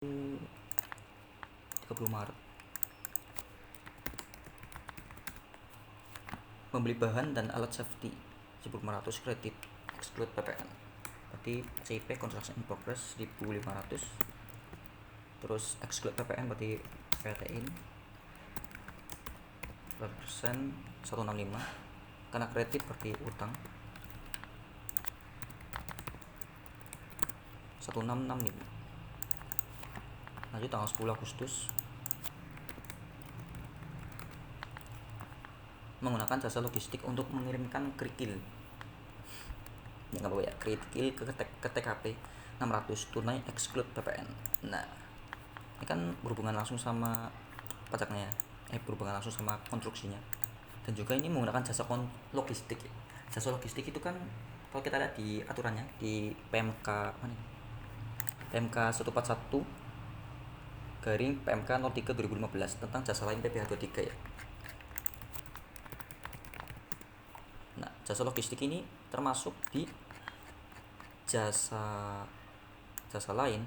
30 Maret membeli bahan dan alat safety 1.500 kredit exclude PPN, berarti CIP construction in progress 1.500, terus exclude PPN berarti PTIN persen 165, karena kredit berarti utang 1665. Lanjut tanggal 10 Agustus menggunakan jasa logistik untuk mengirimkan kerikil ya nggak apa ya, kerikil ke TKP 600 tunai exclude PPN. Nah ini kan berhubungan langsung sama pajaknya, berhubungan langsung sama konstruksinya, dan juga ini menggunakan jasa logistik ya. Jasa logistik itu kan kalau kita lihat di aturannya di PMK mana ini? PMK 141 garing PMK 03 2015 tentang jasa lain PPh 23 ya. Nah, jasa logistik ini termasuk di jasa lain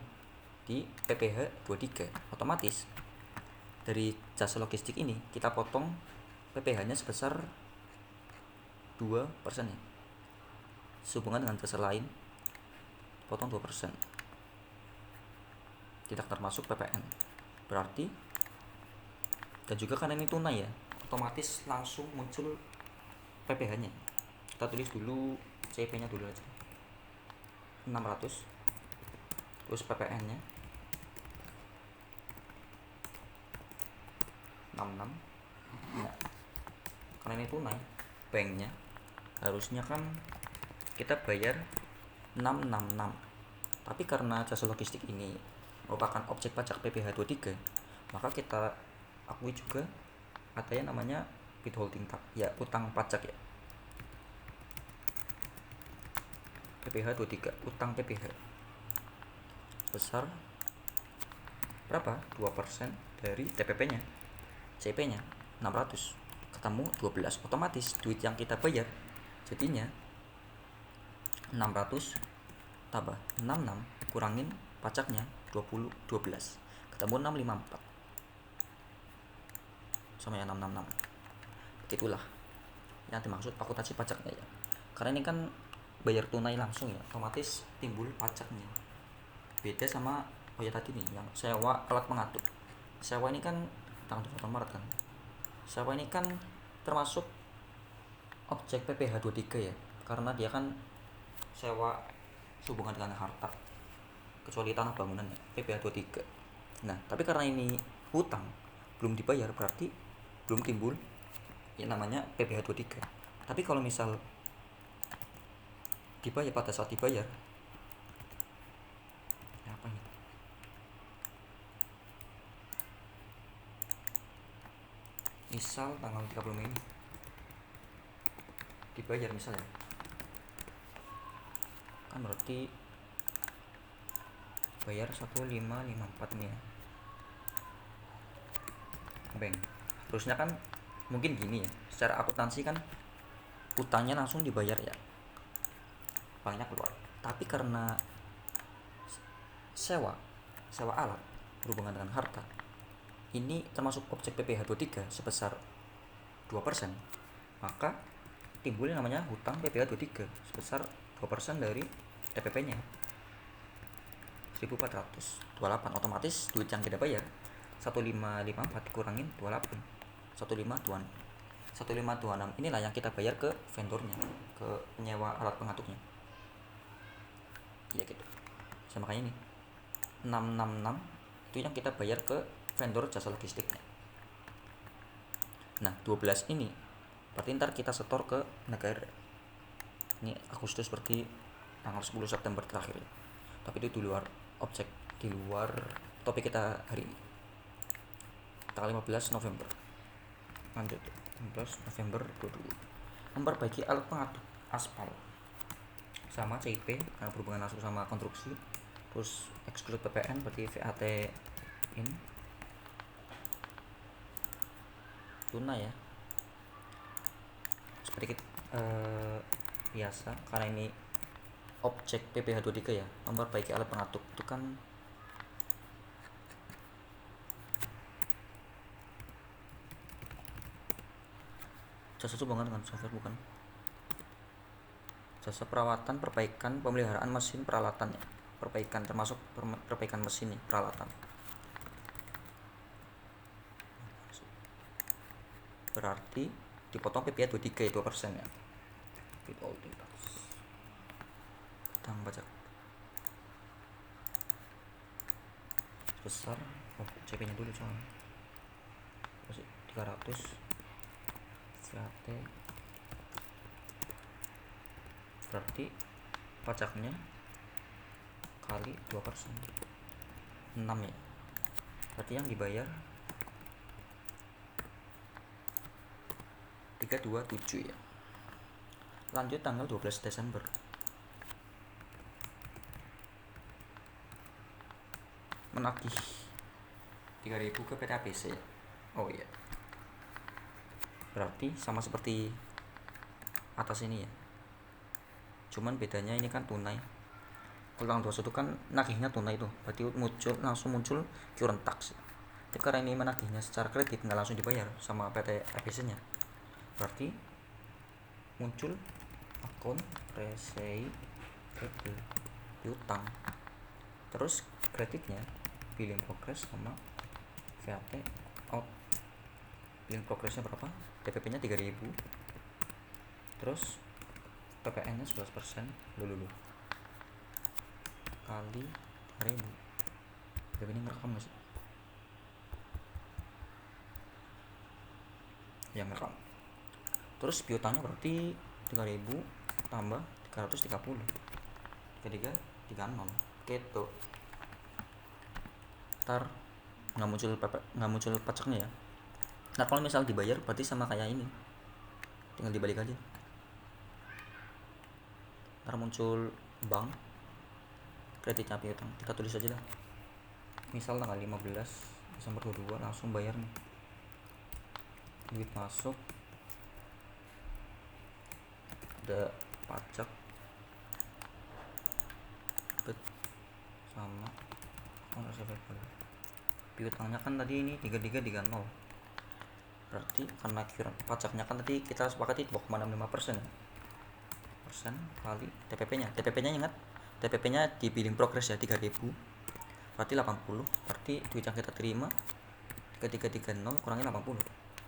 di PPh 23. Otomatis dari jasa logistik ini kita potong PPh-nya sebesar 2% ya. Sehubungan dengan jasa lain potong 2%. Tidak termasuk PPN. Berarti dan juga karena ini tunai ya, otomatis langsung muncul PPh-nya. Kita tulis dulu CIP-nya dulu aja 600, terus PPN-nya 66. Nah, karena ini tunai, banknya harusnya kan kita bayar 666, tapi karena jasa logistik ini merupakan objek pajak PPh 23, maka kita akui juga ada yang namanya withholding tax ya, utang pajak ya. PPh 23, utang PPh besar berapa? 2% dari TPP-nya. CIP-nya 600 ketemu 12, otomatis duit yang kita bayar jadinya 600 tambah 66 kurangin pajaknya 12 ketemu 654 sama yang 666. Begitulah yang dimaksud akuntansi pajaknya ya. Karena ini kan bayar tunai langsung ya, otomatis timbul pajaknya. Beda sama tadi nih yang sewa alat pengatur. Sewa ini kan tanggal 2 Maret kan. Sewa ini kan termasuk objek PPh 23 ya, karena dia kan sewa sehubungan dengan harta, kecuali tanah bangunan ya, PPh 23. Nah, tapi karena ini hutang belum dibayar, berarti belum timbul yang namanya PPh 23. Tapi kalau misal dibayar, pada saat dibayar ya apa ini? Misal tanggal 30 Mei dibayar misalnya, kan berarti bayar 1554 nih ya bank. Terusnya kan mungkin gini ya, secara akuntansi kan utangnya langsung dibayar ya, banknya keluar. Tapi karena sewa alat berhubungan dengan harta, ini termasuk objek PPh 23 sebesar 2%, maka timbul yang namanya hutang PPh 23 sebesar 2% dari TPP-nya 1428. Otomatis duit yang kita bayar 1554 dikurangin 28 1526. 1526 inilah yang kita bayar ke vendornya, ke penyewa alat pengaturnya ya gitu. Makanya ini 666 itu yang kita bayar ke vendor jasa logistiknya. Nah 12 ini berarti ntar kita setor ke negara. Ini Agustus berarti tanggal 10 September terakhir ya. Tapi itu di luar objek, di luar topik kita hari ini. Tanggal 15 November. Lanjut 15 November 22. Memperbaiki alat pengatur aspal sama CIP karena berhubungan langsung sama konstruksi. Terus exclude PPN berarti VAT in tunai ya, sedikit biasa karena ini objek PPh 23 ya. Memperbaiki alat pengatur itu kan jasa sumbangan dengan software bukan. Jasa perawatan, perbaikan, pemeliharaan mesin, peralatan ya. Perbaikan termasuk perbaikan mesin nih, peralatan. Berarti dipotong PPh 23 itu persen ya. Tang pajak besar. CP nya dulu coba. 300 VAT. Berarti pajaknya kali 2%, 6 ya. Berarti yang dibayar 327 ya. Lanjut tanggal 12 Desember. Menagih 3.000 ke PT ABC. Oh iya. Berarti sama seperti atas ini ya. Cuman bedanya ini kan tunai. Kalau tanggal 21 kan nagihnya tunai tuh. Berarti langsung muncul current tax. Tapi karena ini menagihnya secara kredit nggak langsung dibayar sama PT ABC-nya. Berarti muncul akun receivable piutang. Terus kreditnya billing progress sama VAT out. Billing progressnya berapa? DPP nya 3.000. Terus PPN nya 11%. Dulu kali 3.000. DPP ini ngerekam gak sih? Yang ngerekam. Terus piutangnya berarti 3.000 tambah 330. 3330 gitu. Ntar nggak muncul pajaknya ya. Nah kalau misal dibayar berarti sama kayak ini, tinggal dibalik aja. Ntar muncul bank kreditnya piutang, kita tulis aja lah. Misal tanggal 15 Desember 22 langsung bayar nih. Duit masuk, ada pajak sama piutangnya kan tadi ini 3330. Berarti karena pajaknya kan tadi kita sepakati 2,65% ya. Persen kali TPP nya ingat, TPP nya di billing progress ya 3.000. Berarti 80. Berarti duit yang kita terima 3330 kurangi 80,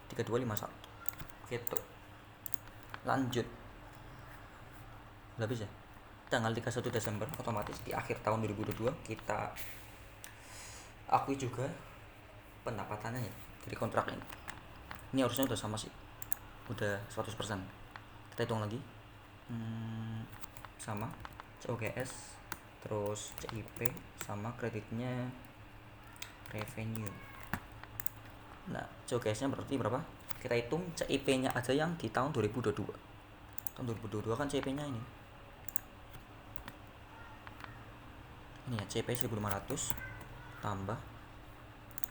3251 gitu. Lanjut, udah bisa. Tanggal 31 Desember otomatis di akhir tahun 2022 kita akui juga pendapatannya ya dari kontrak ini. Ini harusnya udah sama sih, udah 100%. Kita hitung lagi. Sama COGS terus CIP sama kreditnya revenue. Nah COGS nya berarti berapa? Kita hitung CIP nya aja yang di tahun 2022. Tahun 2022 kan CIP nya ini ya, CIP 1500 tambah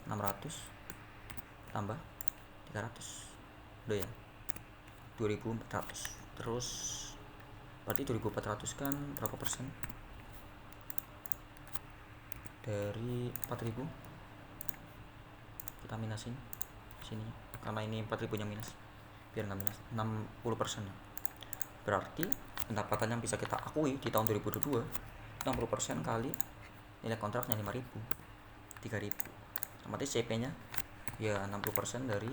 600 tambah 300 udah ya 2400. Terus berarti 2400 kan berapa persen dari 4000? Kita minusin sini karena ini 4000 nya minus, biar nggak minus. 60% ya. Berarti pendapatan yang bisa kita akui di tahun 2022 60% kali nilai kontraknya 5.000, 3.000. Otomatis CP nya ya 60% dari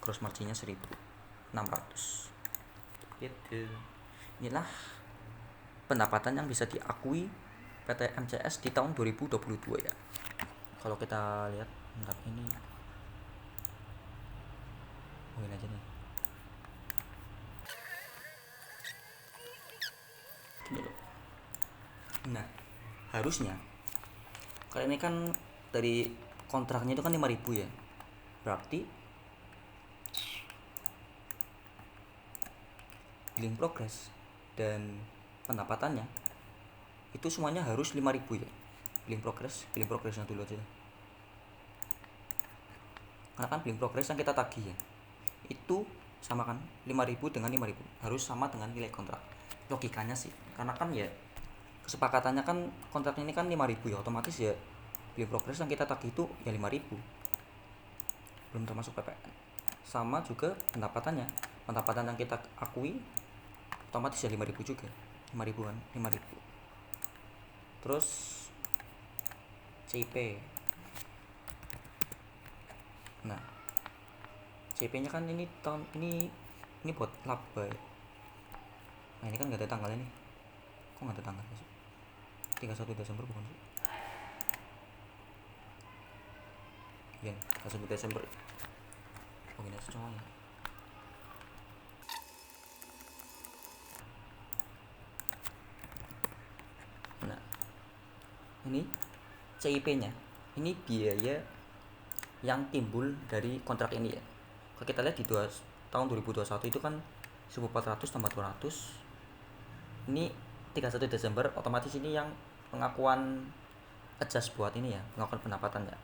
gross marginnya 1.600 gitu. Inilah pendapatan yang bisa diakui PT MCS di tahun 2022 ya. Kalau kita lihat bentar ini mungkin aja nih gini loh. Nah harusnya kalau ini kan dari kontraknya itu kan 5.000 ya, berarti billing progress dan pendapatannya itu semuanya harus 5.000 ya. Billing progressnya dulu aja, karena kan billing progress yang kita tagih ya itu sama kan, 5.000 dengan 5.000 harus sama dengan nilai kontrak. Logikanya sih, karena kan ya kesepakatannya kan kontrak ini kan 5.000 ya, otomatis ya billing progress yang kita tagih itu ya 5.000, belum termasuk PPN. sama juga pendapatan yang kita akui otomatis ya 5.000 juga, 5.000-an, 5.000. Terus CIP. Nah, CIP-nya kan ini tahun ini buat laba ya. Nah, ini kan nggak ada tanggalnya nih. Kok nggak ada tanggalnya sih? 31 Desember bukan sih? Iya, 31 Desember. Oh, ini semuanya. Nah, ini CIP-nya. Ini biaya yang timbul dari kontrak ini ya. Kalau kita lihat di tahun 2021 itu kan 1.400 tambah 200. Ini 31 Desember otomatis ini yang pengakuan adjust buat ini ya, pengakuan pendapatan ya.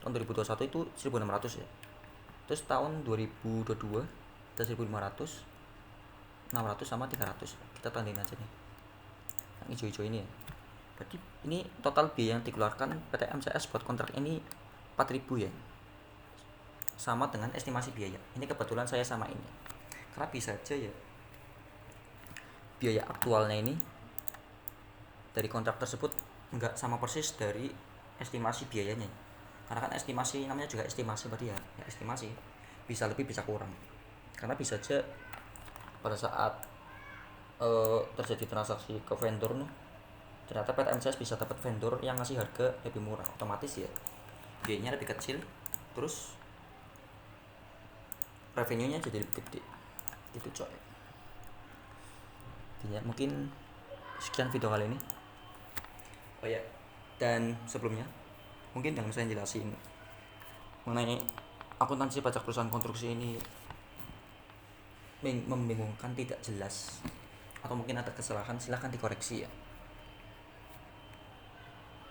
Tahun 2021 itu 1.600 ya. Terus tahun 2022 ada 1.500, 600 sama 300. Kita tandain aja nih. Yang hijau-hijau ini ya. Berarti ini total biaya yang dikeluarkan PT MCS buat kontrak ini 4.000 ya. Sama dengan estimasi biaya. Ini kebetulan saya sama ini. Karena bisa aja ya biaya aktualnya ini dari kontrak tersebut enggak sama persis dari estimasi biayanya. Karena kan estimasi namanya juga estimasi berarti ya estimasi. Bisa lebih bisa kurang. Karena bisa aja pada saat terjadi transaksi ke vendor nih, ternyata PT MCS bisa dapat vendor yang ngasih harga lebih murah, otomatis ya biayanya lebih kecil, terus revenue-nya jadi lebih gede gitu coy. Ya, mungkin sekian video kali ini. Oh ya, dan sebelumnya mungkin yang saya jelasin mengenai akuntansi pajak perusahaan konstruksi ini membingungkan, tidak jelas, atau mungkin ada kesalahan, silahkan dikoreksi ya.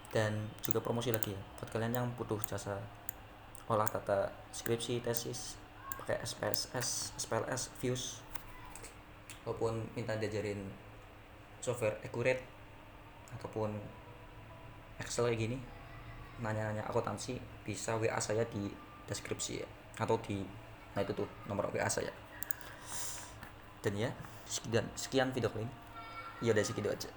Dan juga promosi lagi ya buat kalian yang butuh jasa olah data skripsi, tesis pakai SPSS, SPLS, Views, ataupun minta diajarin software Accurate ataupun Excel kayak gini, nanya-nanya akuntansi, bisa WA saya di deskripsi ya, atau di nah itu tuh nomor WA saya. Dan ya sekian video kali ini. Ya udah segitu aja.